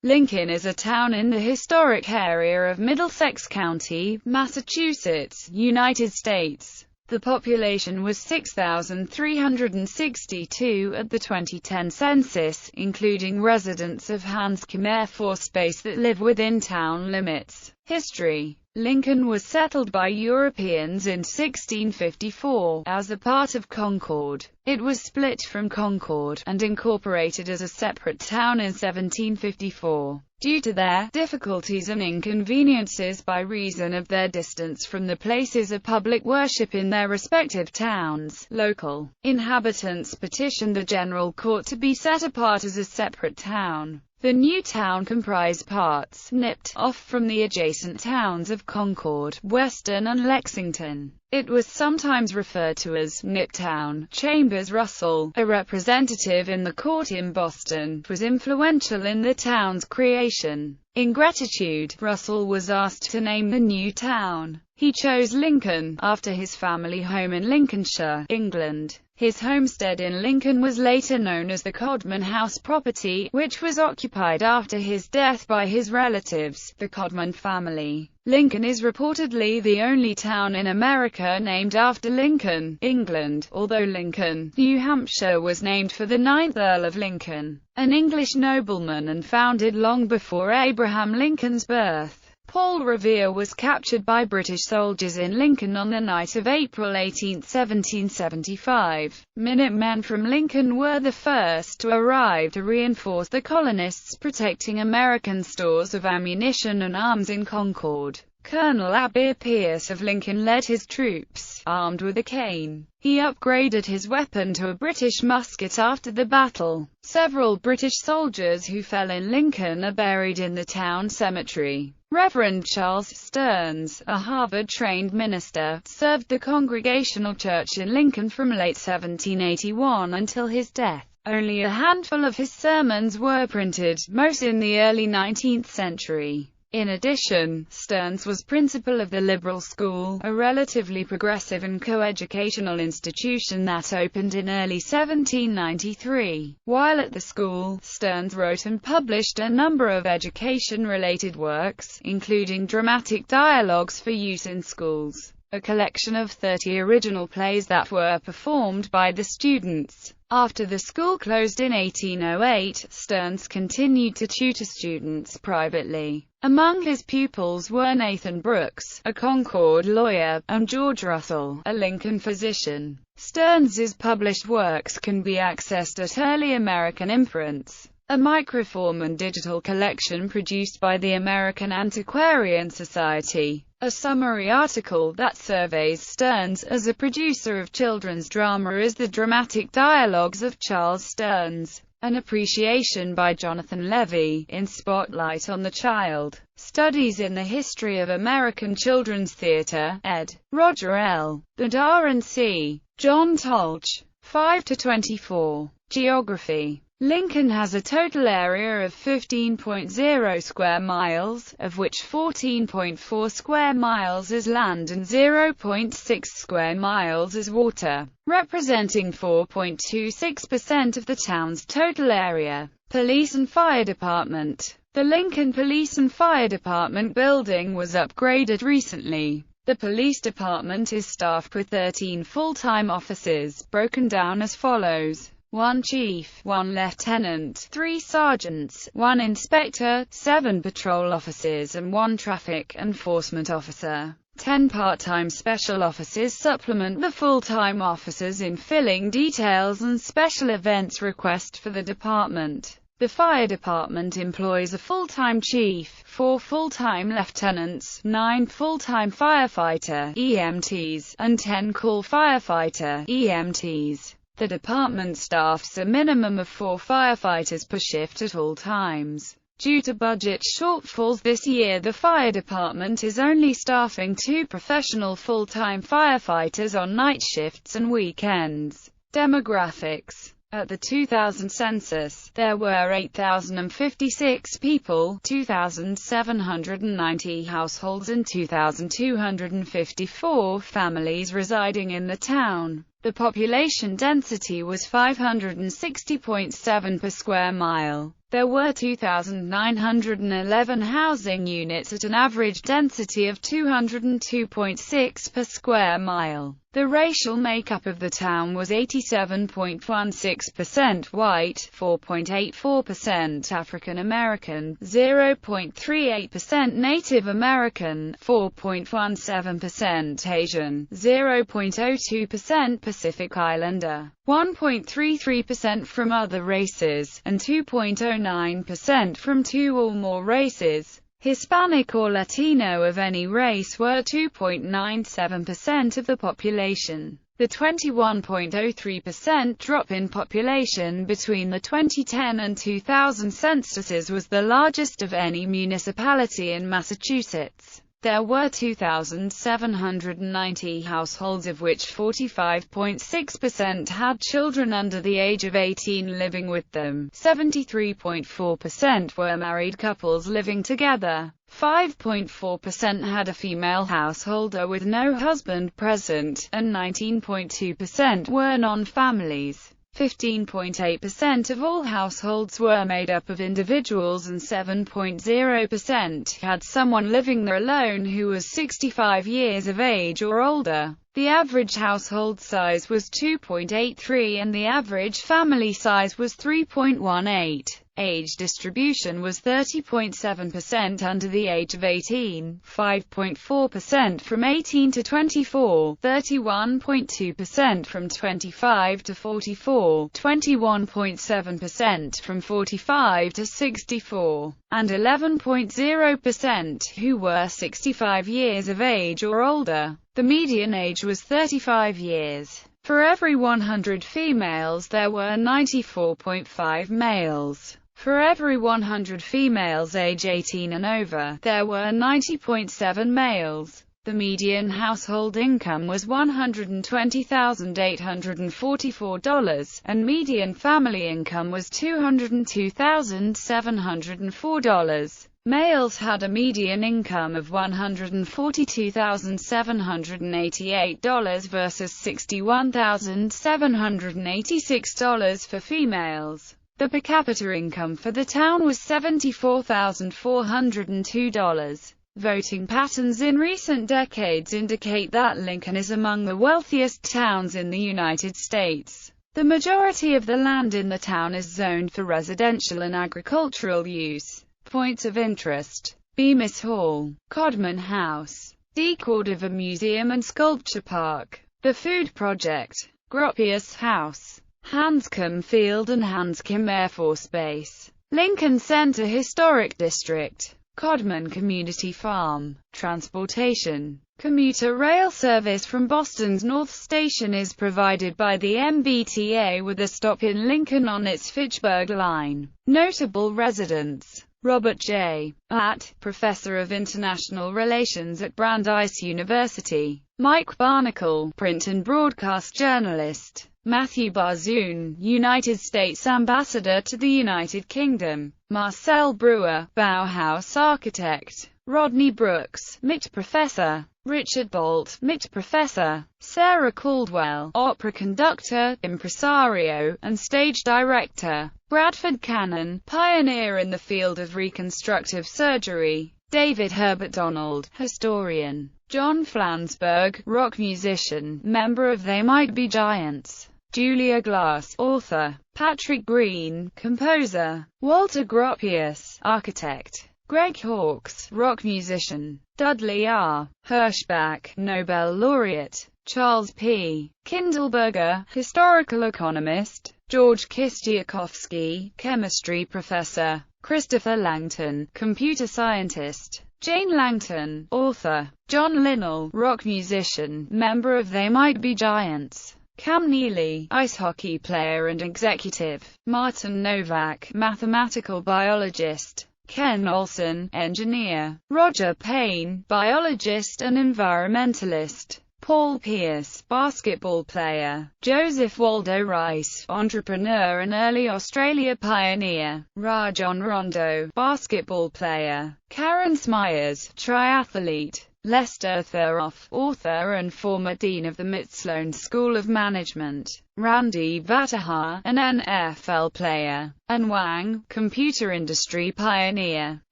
Lincoln is a town in the historic area of Middlesex County, Massachusetts, United States. The population was 6,362 at the 2010 census, including residents of Hanscom Air Force Base that live within town limits. History: Lincoln was settled by Europeans in 1654, as a part of Concord. It was split from Concord, and incorporated as a separate town in 1754. Due to their difficulties and inconveniences by reason of their distance from the places of public worship in their respective towns, local inhabitants petitioned the General Court to be set apart as a separate town. The new town comprised parts nipped off from the adjacent towns of Concord, Weston and Lexington. It was sometimes referred to as Niptown. Chambers Russell, a representative in the court in Boston, was influential in the town's creation. In gratitude, Russell was asked to name the new town. He chose Lincoln, after his family home in Lincolnshire, England. His homestead in Lincoln was later known as the Codman House property, which was occupied after his death by his relatives, the Codman family. Lincoln is reportedly the only town in America named after Lincoln, England, although Lincoln, New Hampshire was named for the 9th Earl of Lincoln, an English nobleman and founded long before Abraham Lincoln's birth. Paul Revere was captured by British soldiers in Lincoln on the night of April 18, 1775. Minutemen from Lincoln were the first to arrive to reinforce the colonists protecting American stores of ammunition and arms in Concord. Colonel Abir Pierce of Lincoln led his troops, armed with a cane. He upgraded his weapon to a British musket after the battle. Several British soldiers who fell in Lincoln are buried in the town cemetery. Reverend Charles Stearns, a Harvard-trained minister, served the Congregational Church in Lincoln from late 1781 until his death. Only a handful of his sermons were printed, most in the early 19th century. In addition, Stearns was principal of the Liberal School, a relatively progressive and coeducational institution that opened in early 1793. While at the school, Stearns wrote and published a number of education-related works, including dramatic dialogues for use in schools, a collection of 30 original plays that were performed by the students. After the school closed in 1808, Stearns continued to tutor students privately. Among his pupils were Nathan Brooks, a Concord lawyer, and George Russell, a Lincoln physician. Stearns's published works can be accessed at Early American Imprints, a microform and digital collection produced by the American Antiquarian Society. A summary article that surveys Stearns as a producer of children's drama is The Dramatic Dialogues of Charles Stearns. An appreciation by Jonathan Levy, in Spotlight on the Child. Studies in the History of American Children's Theater, ed. Roger L. Daderot C. John Tolch. 5-24. Geography. Lincoln has a total area of 15.0 square miles, of which 14.4 square miles is land and 0.6 square miles is water, representing 4.26% of the town's total area. Police and Fire Department. The Lincoln Police and Fire Department building was upgraded recently. The police department is staffed with 13 full-time officers, broken down as follows: 1 chief, 1 lieutenant, 3 sergeants, 1 inspector, 7 patrol officers and 1 traffic enforcement officer. 10 part-time special officers supplement the full-time officers in filling details and special events requests for the department. The fire department employs a full-time chief, 4 full-time lieutenants, 9 full-time firefighter (EMTs), and 10 call firefighter (EMTs). The department staffs a minimum of 4 firefighters per shift at all times. Due to budget shortfalls this year, the fire department is only staffing 2 professional full-time firefighters on night shifts and weekends. Demographics. At the 2000 census, there were 8,056 people, 2,790 households and 2,254 families residing in the town. The population density was 560.7 per square mile. There were 2,911 housing units at an average density of 202.6 per square mile. The racial makeup of the town was 87.16% white, 4.84% African American, 0.38% Native American, 4.17% Asian, 0.02% Pacific Islander, 1.33% from other races, and 2.09% from two or more races. Hispanic or Latino of any race were 2.97% of the population. The 21.03% drop in population between the 2010 and 2000 censuses was the largest of any municipality in Massachusetts. There were 2,790 households, of which 45.6% had children under the age of 18 living with them, 73.4% were married couples living together, 5.4% had a female householder with no husband present, and 19.2% were non-families. 15.8% of all households were made up of individuals, and 7.0% had someone living there alone who was 65 years of age or older. The average household size was 2.83 and the average family size was 3.18. Age distribution was 30.7% under the age of 18, 5.4% from 18 to 24, 31.2% from 25 to 44, 21.7% from 45 to 64, and 11.0% who were 65 years of age or older. The median age was 35 years. For every 100 females there were 94.5 males. For every 100 females age 18 and over, there were 90.7 males. The median household income was $120,844, and median family income was $202,704. Males had a median income of $142,788 versus $61,786 for females. The per capita income for the town was $74,402. Voting patterns in recent decades indicate that Lincoln is among the wealthiest towns in the United States. The majority of the land in the town is zoned for residential and agricultural use. Points of interest: Bemis Hall, Codman House, Decordover Museum and Sculpture Park, The Food Project, Gropius House, Hanscom Field and Hanscom Air Force Base, Lincoln Center Historic District, Codman Community Farm. Transportation. Commuter rail service from Boston's North Station is provided by the MBTA with a stop in Lincoln on its Fitchburg line. Notable residents: Robert J. Att, Professor of International Relations at Brandeis University. Mike Barnacle, print and broadcast journalist. Matthew Barzoon, United States Ambassador to the United Kingdom. Marcel Brewer, Bauhaus architect. Rodney Brooks, MIT professor. Richard Bolt, MIT professor. Sarah Caldwell, opera conductor, impresario, and stage director. Bradford Cannon, pioneer in the field of reconstructive surgery. David Herbert Donald, historian. John Flansburgh, rock musician, member of They Might Be Giants. Julia Glass, author. Patrick Green, composer. Walter Gropius, architect. Greg Hawkes, rock musician. Dudley R. Hirschbach, Nobel laureate. Charles P. Kindleberger, historical economist. George Kistiakowsky, chemistry professor. Christopher Langton, computer scientist. Jane Langton, author. John Linnell, rock musician, member of They Might Be Giants. Cam Neely, ice hockey player and executive. Martin Novak, mathematical biologist. Ken Olson, engineer. Roger Payne, biologist and environmentalist. Paul Pierce, basketball player. Joseph Waldo Rice, entrepreneur and early Australia pioneer. Rajon Rondo, basketball player. Karen Smyers, triathlete. Lester Thuroff, author and former dean of the MIT Sloan School of Management; Randy Vataha, an NFL player; and Wang, computer industry pioneer.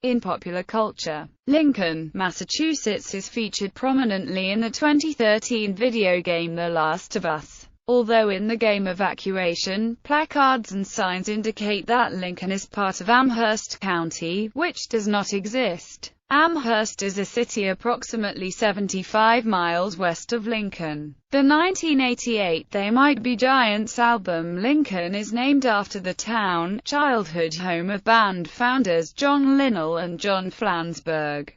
In popular culture, Lincoln, Massachusetts is featured prominently in the 2013 video game The Last of Us. Although in the game evacuation, placards and signs indicate that Lincoln is part of Amherst County, which does not exist. Amherst is a city approximately 75 miles west of Lincoln. The 1988 They Might Be Giants album Lincoln is named after the town, childhood home of band founders John Linnell and John Flansburgh.